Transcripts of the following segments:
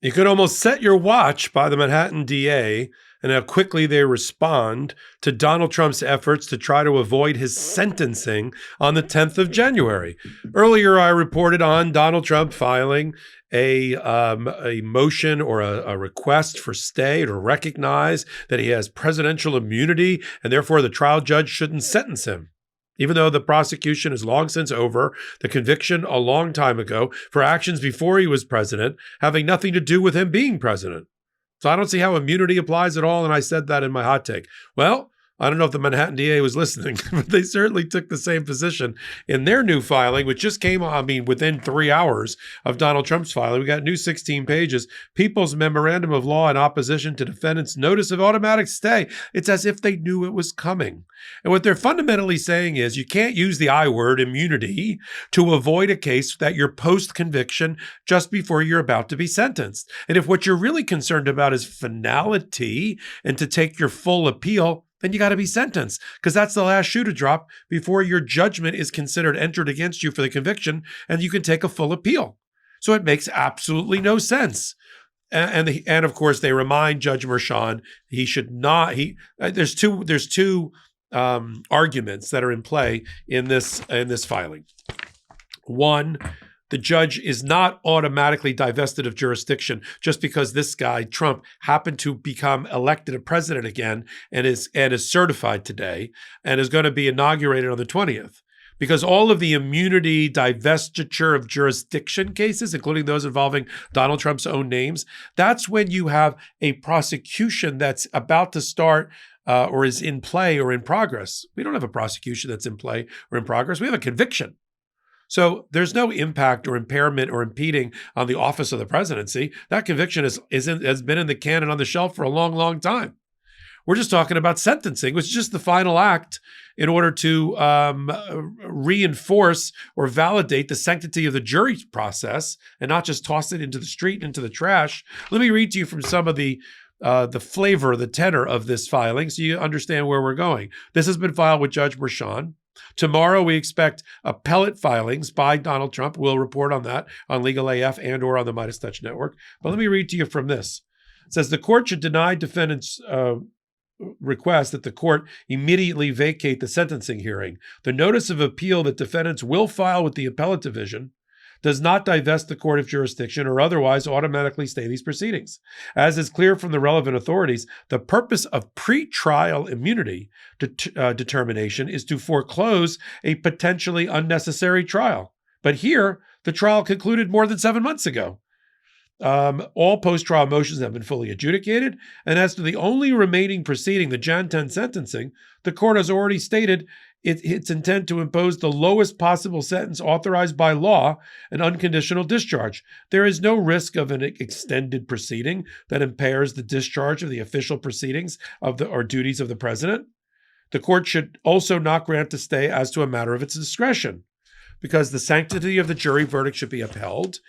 You could almost set your watch by the Manhattan DA and how quickly they respond to Donald Trump's efforts to try to avoid his sentencing on the 10th of January. Earlier, I reported on Donald Trump filing a motion or a request for stay to recognize that he has presidential immunity and therefore the trial judge shouldn't sentence him. Even though the prosecution is long since over, the conviction a long time ago for actions before he was president, having nothing to do with him being president. So I don't see how immunity applies at all, and I said that in my hot take. Well, I don't know if the Manhattan DA was listening, but they certainly took the same position in their new filing, which just came, within 3 hours of Donald Trump's filing. We got new 16 pages, People's Memorandum of Law in opposition to defendant's notice of automatic stay. It's as if they knew it was coming. And what they're fundamentally saying is you can't use the I word, immunity, to avoid a case that you're post-conviction just before you're about to be sentenced. And if what you're really concerned about is finality and to take your full appeal, then you got to be sentenced, because that's the last shoe to drop before your judgment is considered entered against you for the conviction and you can take a full appeal. So it makes absolutely no sense. And of course, they remind Judge Merchan he should not. There's two arguments that are in play in this filing. One, the judge is not automatically divested of jurisdiction just because this guy, Trump, happened to become elected a president again and is certified today and is going to be inaugurated on the 20th. Because all of the immunity divestiture of jurisdiction cases, including those involving Donald Trump's own names, that's when you have a prosecution that's about to start or is in play or in progress. We don't have a prosecution that's in play or in progress. We have a conviction. So there's no impact or impairment or impeding on the office of the presidency. That conviction has been in the can and on the shelf for a long, long time. We're just talking about sentencing, which is just the final act in order to reinforce or validate the sanctity of the jury process and not just toss it into the street, into the trash. Let me read to you from some of the flavor, the tenor of this filing so you understand where we're going. This has been filed with Judge Merchan. Tomorrow, we expect appellate filings by Donald Trump. We'll report on that on Legal AF and or on the Midas Touch Network. But let me read to you from this. It says, the court should deny defendant's request that the court immediately vacate the sentencing hearing. The notice of appeal that defendants will file with the appellate division does not divest the court of jurisdiction or otherwise automatically stay these proceedings. As is clear from the relevant authorities, the purpose of pretrial immunity determination is to foreclose a potentially unnecessary trial. But here, the trial concluded more than 7 months ago. All post-trial motions have been fully adjudicated, and as to the only remaining proceeding, the Jan 10 sentencing, the court has already stated its intent to impose the lowest possible sentence authorized by law, an unconditional discharge. There is no risk of an extended proceeding that impairs the discharge of the official proceedings or duties of the president. The court should also not grant a stay as to a matter of its discretion, because the sanctity of the jury verdict should be upheld.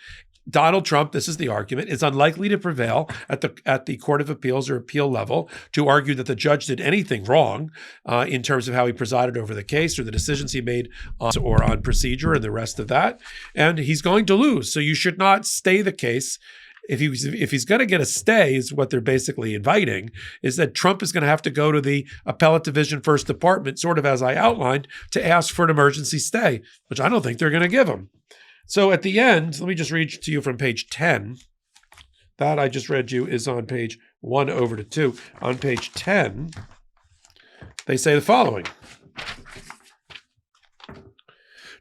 Donald Trump, this is the argument, is unlikely to prevail at the Court of Appeals or appeal level to argue that the judge did anything wrong in terms of how he presided over the case or the decisions he made on procedure and the rest of that. And he's going to lose. So you should not stay the case. If he's going to get a stay, is what they're basically inviting, is that Trump is going to have to go to the appellate division first department, sort of as I outlined, to ask for an emergency stay, which I don't think they're going to give him. So at the end, let me just read to you from page 10. That I just read you is on page 1 over to 2. On page 10, they say the following.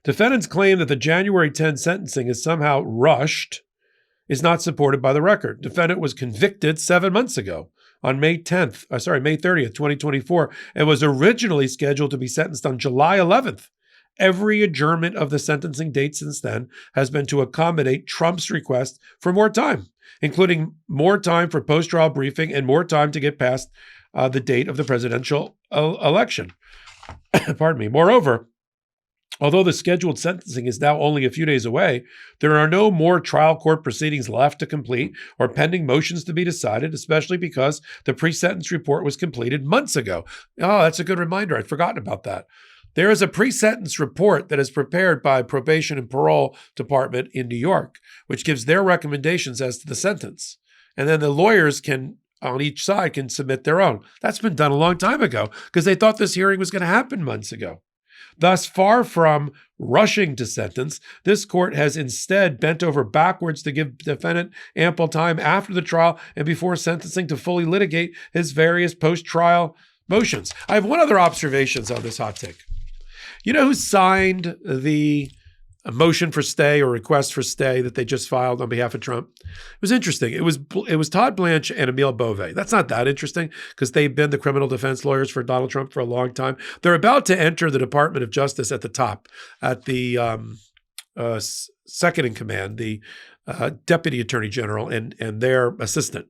Defendants claim that the January 10 sentencing is somehow rushed is not supported by the record. Defendant was convicted 7 months ago on May 30th, 2024, and was originally scheduled to be sentenced on July 11th. Every adjournment of the sentencing date since then has been to accommodate Trump's request for more time, including more time for post-trial briefing and more time to get past the date of the presidential election. Pardon me. Moreover, although the scheduled sentencing is now only a few days away, there are no more trial court proceedings left to complete or pending motions to be decided, especially because the pre-sentence report was completed months ago. Oh, that's a good reminder. I'd forgotten about that. There is a pre-sentence report that is prepared by Probation and Parole Department in New York, which gives their recommendations as to the sentence. and then the lawyers on each side can submit their own. That's been done a long time ago because they thought this hearing was going to happen months ago. Thus, far from rushing to sentence, this court has instead bent over backwards to give the defendant ample time after the trial and before sentencing to fully litigate his various post-trial motions. I have one other observation on this hot take. You know who signed the motion for stay or request for stay that they just filed on behalf of Trump? It was interesting. It was Todd Blanche and Emile Beauvais. That's not that interesting because they've been the criminal defense lawyers for Donald Trump for a long time. They're about to enter the Department of Justice at the top, at the second in command, the Deputy Attorney General and their assistant.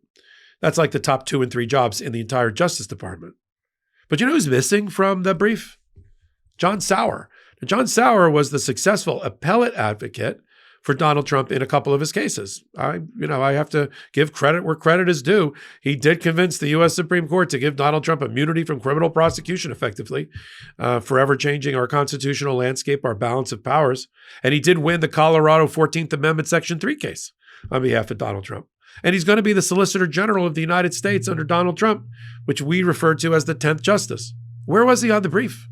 That's like the top 2 and 3 jobs in the entire Justice Department. But you know who's missing from the brief? John Sauer. Now, John Sauer was the successful appellate advocate for Donald Trump in a couple of his cases. I have to give credit where credit is due. He did convince the U.S. Supreme Court to give Donald Trump immunity from criminal prosecution effectively, forever changing our constitutional landscape, our balance of powers. And he did win the Colorado 14th Amendment Section 3 case on behalf of Donald Trump. And he's going to be the Solicitor General of the United States under Donald Trump, which we refer to as the 10th Justice. Where was he on the brief?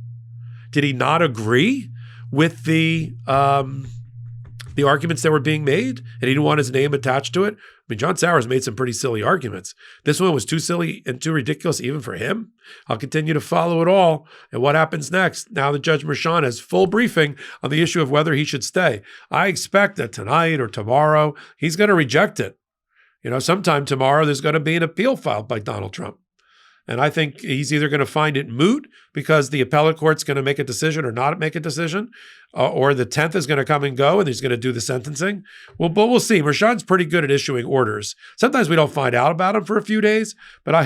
Did he not agree with the arguments that were being made, and he didn't want his name attached to it? I mean, John Sauer's made some pretty silly arguments. This one was too silly and too ridiculous even for him. I'll continue to follow it all and what happens next now that Judge Merchan has full briefing on the issue of whether he should stay. I expect that tonight or tomorrow, he's going to reject it. Sometime tomorrow, there's going to be an appeal filed by Donald Trump. And I think he's either going to find it moot because the appellate court's going to make a decision or not make a decision, or the 10th is going to come and go and he's going to do the sentencing. Well, but we'll see. Merchan's pretty good at issuing orders. Sometimes we don't find out about him for a few days, but I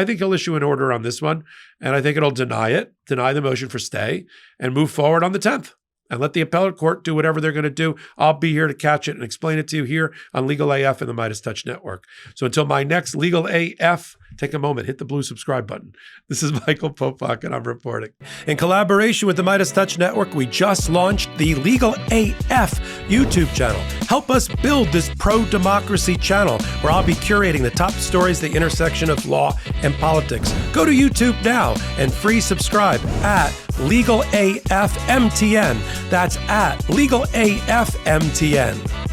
think he'll issue an order on this one, and I think it'll deny the motion for stay, and move forward on the 10th. And let the appellate court do whatever they're going to do. I'll be here to catch it and explain it to you here on Legal AF and the Midas Touch Network. So until my next Legal AF, take a moment, hit the blue subscribe button. This is Michael Popok, and I'm reporting. In collaboration with the Midas Touch Network, we just launched the Legal AF YouTube channel. Help us build this pro-democracy channel where I'll be curating the top stories, the intersection of law and politics. Go to YouTube now and free subscribe at Legal AF MTN. That's at Legal AF MTN.